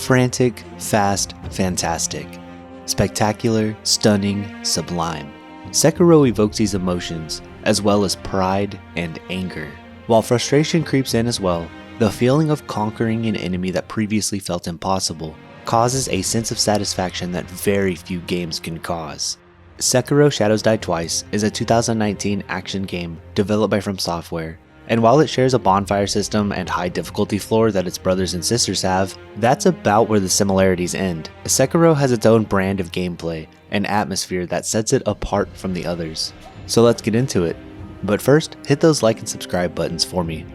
Frantic, fast, fantastic. Spectacular, stunning, sublime. Sekiro evokes these emotions, as well as pride and anger. While frustration creeps in as well, the feeling of conquering an enemy that previously felt impossible causes a sense of satisfaction that very few games can cause. Sekiro Shadows Die Twice is a 2019 action game developed by From Software, and while it shares a bonfire system and high difficulty floor that its brothers and sisters have, that's about where the similarities end. Sekiro has its own brand of gameplay and atmosphere that sets it apart from the others. So let's get into it. But first, hit those like and subscribe buttons for me.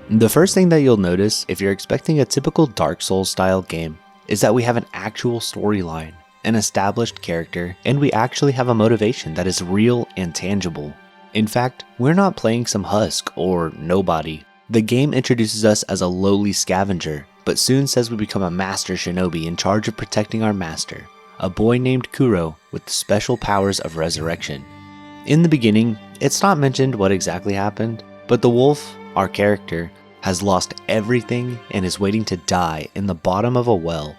The first thing that you'll notice if you're expecting a typical Dark Souls style game is that we have an actual storyline, an established character, and we actually have a motivation that is real and tangible. In fact, we're not playing some husk or nobody. The game introduces us as a lowly scavenger, but soon says we become a master shinobi in charge of protecting our master, a boy named Kuro with the special powers of resurrection. In the beginning, it's not mentioned what exactly happened, but the wolf, our character, has lost everything and is waiting to die in the bottom of a well.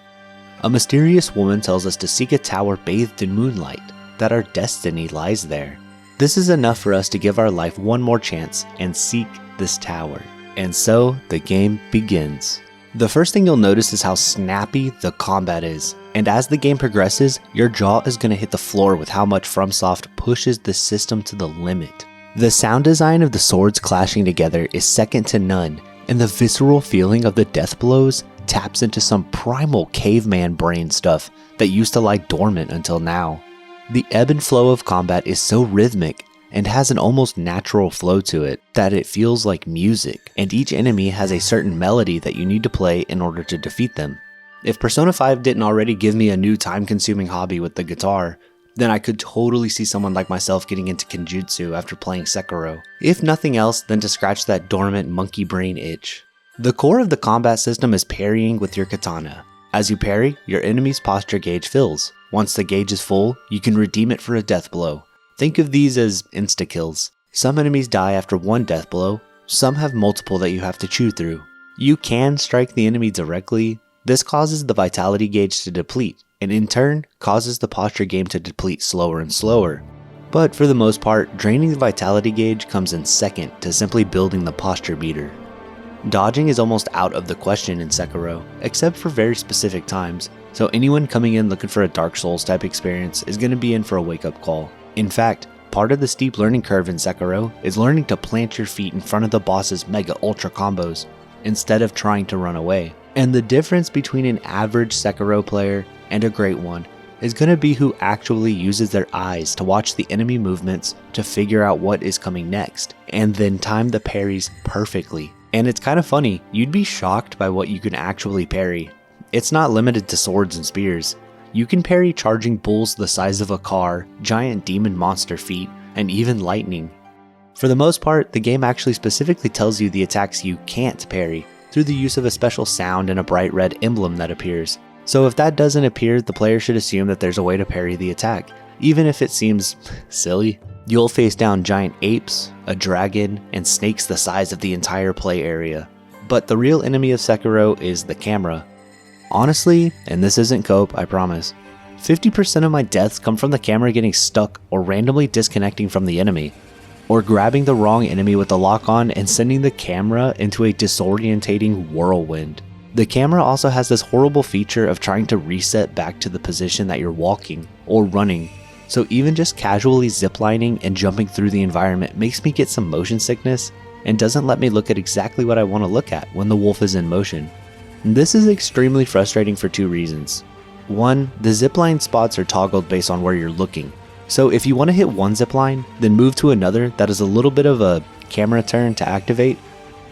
A mysterious woman tells us to seek a tower bathed in moonlight, that our destiny lies there. This is enough for us to give our life one more chance and seek this tower. And so, the game begins. The first thing you'll notice is how snappy the combat is, and as the game progresses, your jaw is going to hit the floor with how much FromSoft pushes the system to the limit. The sound design of the swords clashing together is second to none, and the visceral feeling of the death blows taps into some primal caveman brain stuff that used to lie dormant until now. The ebb and flow of combat is so rhythmic and has an almost natural flow to it that it feels like music, and each enemy has a certain melody that you need to play in order to defeat them. If Persona 5 didn't already give me a new time-consuming hobby with the guitar, then I could totally see someone like myself getting into Kenjutsu after playing Sekiro, if nothing else than to scratch that dormant monkey brain itch. The core of the combat system is parrying with your katana. As you parry, your enemy's posture gauge fills. Once the gauge is full, you can redeem it for a death blow. Think of these as insta-kills. Some enemies die after one death blow, some have multiple that you have to chew through. You can strike the enemy directly. This causes the vitality gauge to deplete, and in turn, causes the posture game to deplete slower and slower. But for the most part, draining the vitality gauge comes in second to simply building the posture meter. Dodging is almost out of the question in Sekiro, except for very specific times, so anyone coming in looking for a Dark Souls type experience is going to be in for a wake-up call. In fact, part of the steep learning curve in Sekiro is learning to plant your feet in front of the boss's mega ultra combos, instead of trying to run away. And the difference between an average Sekiro player and a great one is going to be who actually uses their eyes to watch the enemy movements to figure out what is coming next, and then time the parries perfectly. And it's kind of funny, you'd be shocked by what you can actually parry. It's not limited to swords and spears. You can parry charging bulls the size of a car, giant demon monster feet, and even lightning. For the most part, the game actually specifically tells you the attacks you can't parry through the use of a special sound and a bright red emblem that appears. So if that doesn't appear, the player should assume that there's a way to parry the attack, even if it seems silly. You'll face down giant apes, a dragon, and snakes the size of the entire play area. But the real enemy of Sekiro is the camera. Honestly, and this isn't cope, I promise, 50% of my deaths come from the camera getting stuck or randomly disconnecting from the enemy, or grabbing the wrong enemy with the lock on and sending the camera into a disorientating whirlwind. The camera also has this horrible feature of trying to reset back to the position that you're walking or running. So even just casually ziplining and jumping through the environment makes me get some motion sickness and doesn't let me look at exactly what I want to look at when the wolf is in motion. This is extremely frustrating for two reasons. One, the zipline spots are toggled based on where you're looking. So if you want to hit one zipline, then move to another that is a little bit of a camera turn to activate,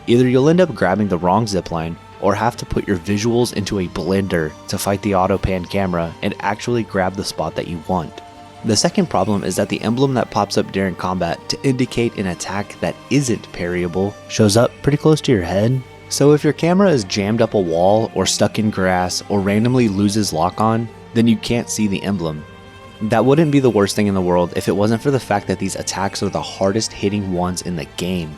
either you'll end up grabbing the wrong zipline or have to put your visuals into a blender to fight the auto pan camera and actually grab the spot that you want. The second problem is that the emblem that pops up during combat to indicate an attack that isn't parryable shows up pretty close to your head. So if your camera is jammed up a wall or stuck in grass or randomly loses lock on, then you can't see the emblem. That wouldn't be the worst thing in the world if it wasn't for the fact that these attacks are the hardest hitting ones in the game,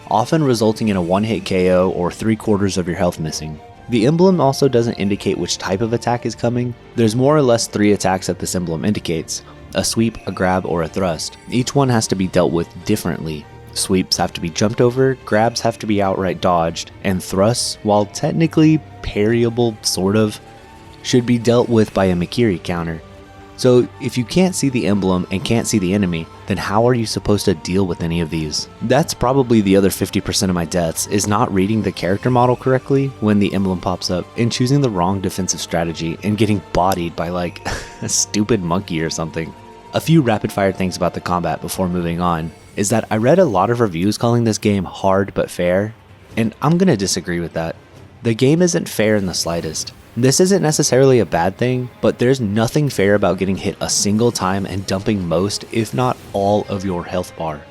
often resulting in a one-hit KO or 3/4 of your health missing. The emblem also doesn't indicate which type of attack is coming. There's more or less 3 attacks that this emblem indicates: a sweep, a grab, or a thrust. Each one has to be dealt with differently. Sweeps have to be jumped over, grabs have to be outright dodged, and thrusts, while technically parryable, sort of, should be dealt with by a Mikiri counter. So if you can't see the emblem and can't see the enemy, then how are you supposed to deal with any of these? That's probably the other 50% of my deaths, is not reading the character model correctly when the emblem pops up and choosing the wrong defensive strategy and getting bodied by like a stupid monkey or something. A few rapid fire things about the combat before moving on is that I read a lot of reviews calling this game hard but fair, and I'm gonna disagree with that. The game isn't fair in the slightest. This isn't necessarily a bad thing, but there's nothing fair about getting hit a single time and dumping most, if not all, of your health bar.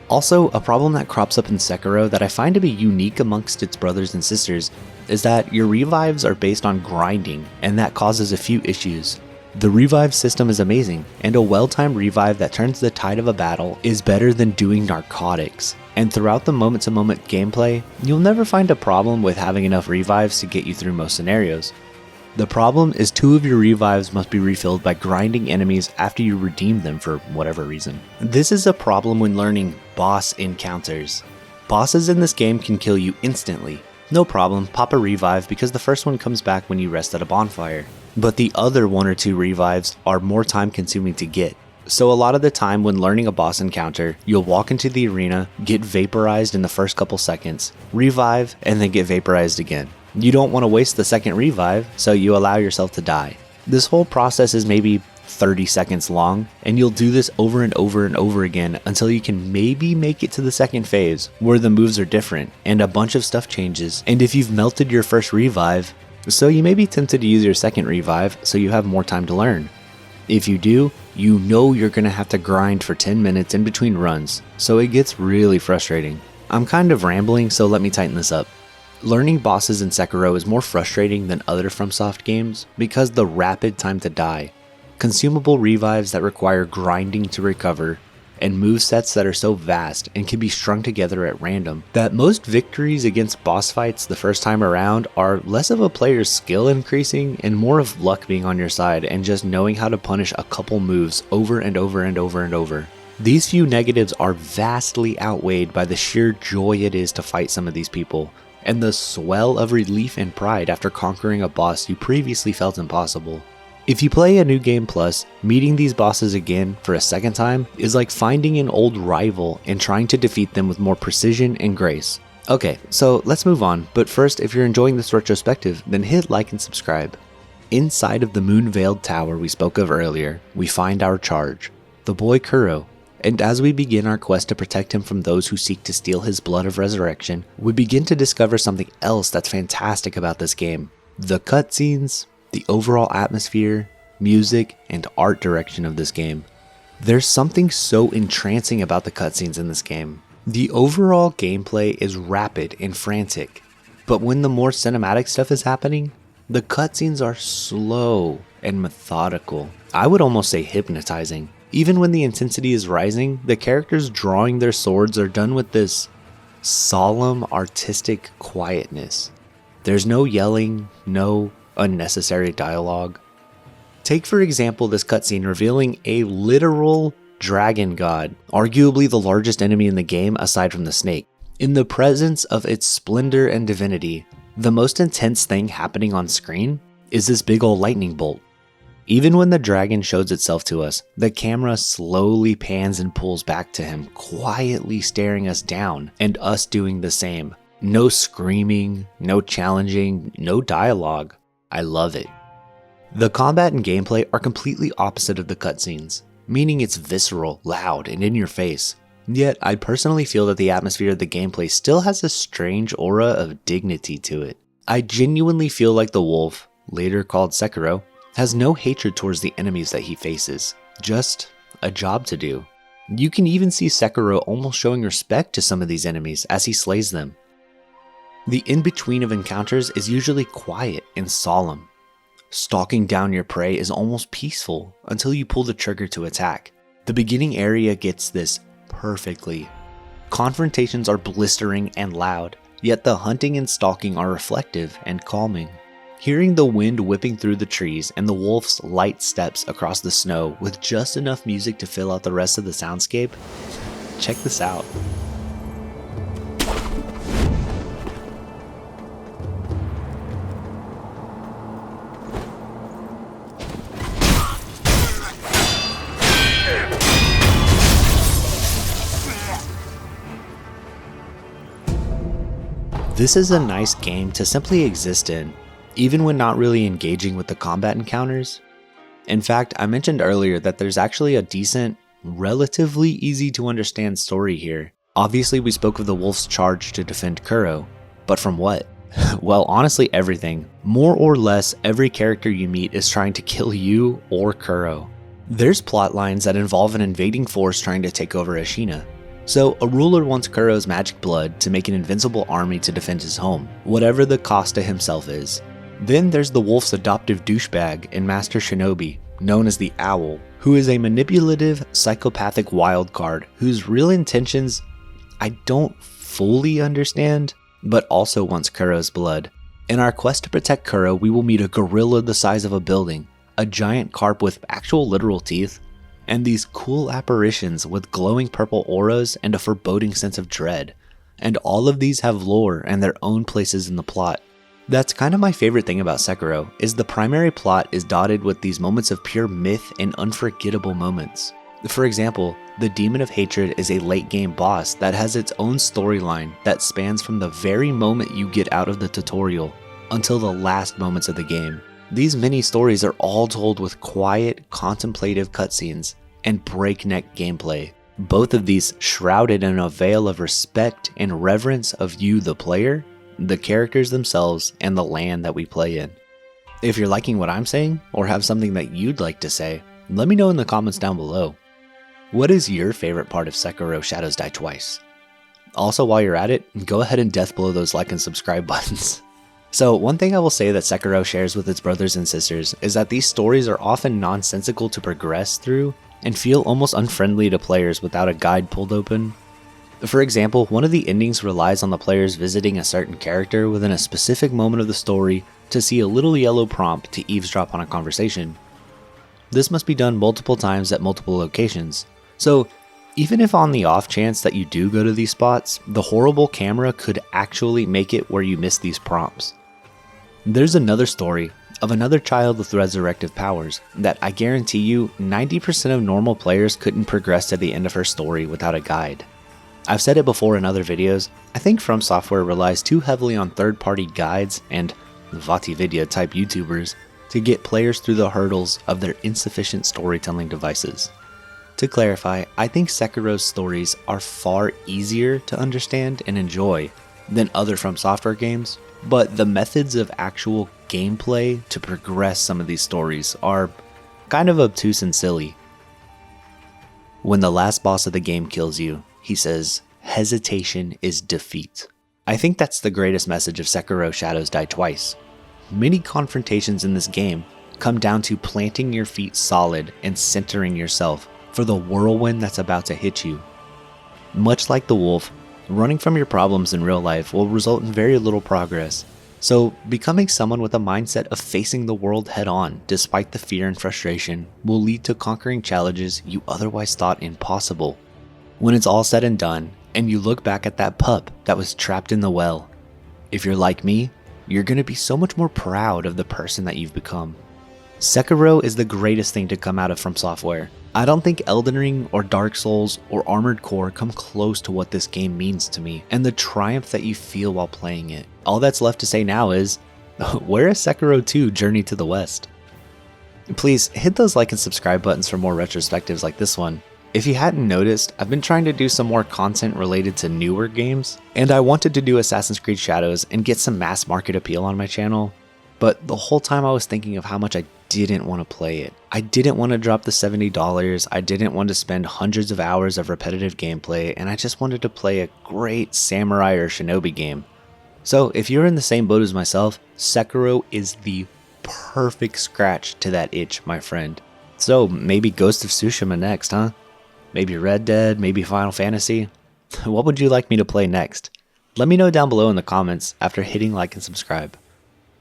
Also, a problem that crops up in Sekiro that I find to be unique amongst its brothers and sisters is that your revives are based on grinding, and that causes a few issues. The revive system is amazing, and a well-timed revive that turns the tide of a battle is better than doing narcotics. And throughout the moment-to-moment gameplay, you'll never find a problem with having enough revives to get you through most scenarios. The problem is 2 of your revives must be refilled by grinding enemies after you redeem them for whatever reason. This is a problem when learning boss encounters. Bosses in this game can kill you instantly. No problem, pop a revive because the first one comes back when you rest at a bonfire. But the other 1 or 2 revives are more time consuming to get. So a lot of the time when learning a boss encounter, you'll walk into the arena, get vaporized in the first couple seconds, revive, and then get vaporized again. You don't want to waste the second revive, so you allow yourself to die. This whole process is maybe 30 seconds long, and you'll do this over and over and over again until you can maybe make it to the second phase, where the moves are different, and a bunch of stuff changes, and if you've melted your first revive, so you may be tempted to use your second revive so you have more time to learn. If you do, you know you're going to have to grind for 10 minutes in between runs, so it gets really frustrating. I'm kind of rambling, so let me tighten this up. Learning bosses in Sekiro is more frustrating than other FromSoft games because the rapid time to die, consumable revives that require grinding to recover, and movesets that are so vast and can be strung together at random that most victories against boss fights the first time around are less of a player's skill increasing and more of luck being on your side and just knowing how to punish a couple moves over and over and over and over. These few negatives are vastly outweighed by the sheer joy it is to fight some of these people, and the swell of relief and pride after conquering a boss you previously felt impossible. If you play a new game plus, meeting these bosses again for a second time is like finding an old rival and trying to defeat them with more precision and grace. Okay, so let's move on, but first, if you're enjoying this retrospective, then hit like and subscribe. Inside of the moon-veiled tower we spoke of earlier, we find our charge, the boy Kuro. And as we begin our quest to protect him from those who seek to steal his blood of resurrection, we begin to discover something else that's fantastic about this game. The cutscenes, the overall atmosphere, music, and art direction of this game. There's something so entrancing about the cutscenes in this game. The overall gameplay is rapid and frantic, but when the more cinematic stuff is happening, the cutscenes are slow and methodical. I would almost say hypnotizing. Even when the intensity is rising, the characters drawing their swords are done with this solemn, artistic quietness. There's no yelling, no unnecessary dialogue. Take for example this cutscene revealing a literal dragon god, arguably the largest enemy in the game aside from the snake. In the presence of its splendor and divinity, the most intense thing happening on screen is this big ol' lightning bolt. Even when the dragon shows itself to us, the camera slowly pans and pulls back to him, quietly staring us down, and us doing the same. No screaming, no challenging, no dialogue. I love it. The combat and gameplay are completely opposite of the cutscenes, meaning it's visceral, loud, and in your face. Yet, I personally feel that the atmosphere of the gameplay still has a strange aura of dignity to it. I genuinely feel like the wolf, later called Sekiro, has no hatred towards the enemies that he faces, just a job to do. You can even see Sekiro almost showing respect to some of these enemies as he slays them. The in-between of encounters is usually quiet and solemn. Stalking down your prey is almost peaceful until you pull the trigger to attack. The beginning area gets this perfectly. Confrontations are blistering and loud, yet the hunting and stalking are reflective and calming. Hearing the wind whipping through the trees and the wolf's light steps across the snow with just enough music to fill out the rest of the soundscape? Check this out. This is a nice game to simply exist in, even when not really engaging with the combat encounters. In fact, I mentioned earlier that there's actually a decent, relatively easy to understand story here. Obviously, we spoke of the wolf's charge to defend Kuro, but from what? Well, honestly everything. More or less, every character you meet is trying to kill you or Kuro. There's plot lines that involve an invading force trying to take over Ashina. So, a ruler wants Kuro's magic blood to make an invincible army to defend his home, whatever the cost to himself is. Then there's the wolf's adoptive douchebag and master shinobi, known as the Owl, who is a manipulative, psychopathic wildcard whose real intentions I don't fully understand, but also wants Kuro's blood. In our quest to protect Kuro, we will meet a gorilla the size of a building, a giant carp with actual literal teeth, and these cool apparitions with glowing purple auras and a foreboding sense of dread. And all of these have lore and their own places in the plot. That's kind of my favorite thing about Sekiro, is the primary plot is dotted with these moments of pure myth and unforgettable moments. For example, the Demon of Hatred is a late game boss that has its own storyline that spans from the very moment you get out of the tutorial until the last moments of the game. These mini stories are all told with quiet, contemplative cutscenes and breakneck gameplay. Both of these shrouded in a veil of respect and reverence of you, the player, the characters themselves, and the land that we play in. If you're liking what I'm saying, or have something that you'd like to say, let me know in the comments down below. What is your favorite part of Sekiro Shadows Die Twice? Also, while you're at it, go ahead and death blow those like and subscribe buttons. So one thing I will say that Sekiro shares with its brothers and sisters is that these stories are often nonsensical to progress through and feel almost unfriendly to players without a guide pulled open. For example, one of the endings relies on the players visiting a certain character within a specific moment of the story to see a little yellow prompt to eavesdrop on a conversation. This must be done multiple times at multiple locations. So even if on the off chance that you do go to these spots, the horrible camera could actually make it where you miss these prompts. There's another story of another child with resurrective powers that I guarantee you 90% of normal players couldn't progress to the end of her story without a guide. I've said it before in other videos, I think From Software relies too heavily on third-party guides and VatiVidya type YouTubers to get players through the hurdles of their insufficient storytelling devices. To clarify, I think Sekiro's stories are far easier to understand and enjoy than other From Software games, but the methods of actual gameplay to progress some of these stories are kind of obtuse and silly. When the last boss of the game kills you, he says, "Hesitation is defeat." I think that's the greatest message of Sekiro Shadows Die Twice. Many confrontations in this game come down to planting your feet solid and centering yourself for the whirlwind that's about to hit you. Much like the wolf, running from your problems in real life will result in very little progress. So becoming someone with a mindset of facing the world head on despite the fear and frustration will lead to conquering challenges you otherwise thought impossible. When it's all said and done, and you look back at that pup that was trapped in the well, if you're like me, you're going to be so much more proud of the person that you've become. Sekiro is the greatest thing to come out of From Software. I don't think Elden Ring or Dark Souls or Armored Core come close to what this game means to me and the triumph that you feel while playing it. All that's left to say now is, where is Sekiro 2 Journey to the West? Please hit those like and subscribe buttons for more retrospectives like this one. If you hadn't noticed, I've been trying to do some more content related to newer games, and I wanted to do Assassin's Creed Shadows and get some mass market appeal on my channel, but the whole time I was thinking of how much I didn't want to play it. I didn't want to drop the $70, I didn't want to spend hundreds of hours of repetitive gameplay, and I just wanted to play a great samurai or shinobi game. So if you're in the same boat as myself, Sekiro is the perfect scratch to that itch, my friend. So maybe Ghost of Tsushima next, huh? Maybe Red Dead, maybe Final Fantasy. What would you like me to play next? Let me know down below in the comments after hitting like and subscribe.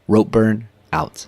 Ropeburn, out.